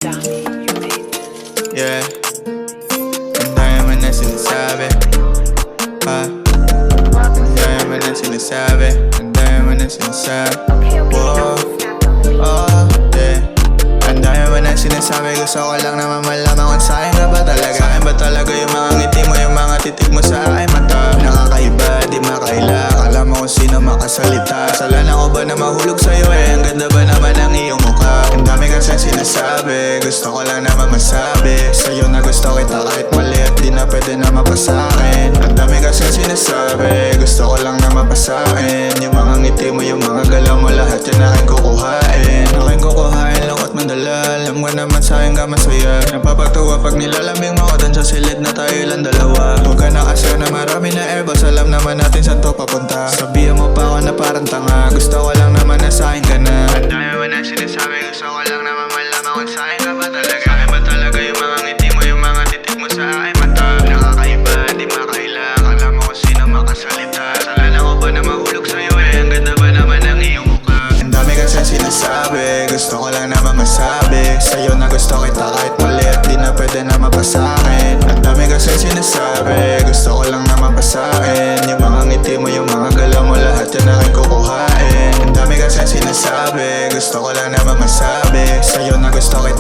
Yeah, ang dami mo na sinasabi. Ang dami mo na sinasabi. Ang dami mo na sinasabi. Whoa, oh, yeah. Ang dami mo na sinasabi. Gusto ko lang naman malaman kung sa'kin ka ba talaga. Sa'kin ba talaga yung mga ngiti mo, yung mga titig mo sa aking mata? Nakakaiba, di makaila. Alam mo kung sino makasalita. Salan ako ba na mahulog sa'yo eh? Ang ganda ba naman ang iyong mukha? Ang dami kasi sinasabi. Gusto ko lang naman masabi sa'yo na gusto kita kahit mali at di na pwede na mapasakin. Ang dami kasi sinasabi. Gusto ko lang na mapasakin. Yung mga ngiti mo, yung mga galaw mo, lahat yan aking kukuhain. Aking kukuhain, lungkot mandala. Alam ko naman sa'kin ka masaya. Napapatuwa pag nilalambing mo ako dun sa silid na tayo lang dalawa. Huwag ka na kasi na marami na airbus. Alam naman natin saan to papunta. Sabihan mo pa ako na parang tanga. Gusto ko lang naman na sa'kin ka na. Ang dami mo na sinasabi. Gusto ko lang naman malaman kung sa'kin ka ba talaga. Sa'kin ba talaga yung mga ngiti mo, yung mga titig mo sa aking mata? Nakakaiba, di makailang. Alam mo kung sino makasalita. Salan ako ba na mahulog sa'yo eh? Ang ganda ba naman ang iyong mukha? Ang dami kasi sinasabi. Gusto ko lang naman masabi sa'yo na gusto kita kahit mali at di na pwede na mapasakin. Ang dami kasi sinasabi. Gusto ko lang naman pasakin. Yung mga ngiti mo, yung mga galaw mo, lahat yan aking kukuhain. Ang dami kasi sinasabi. Gusto ko lang naman masabi sa'yo na gusto kita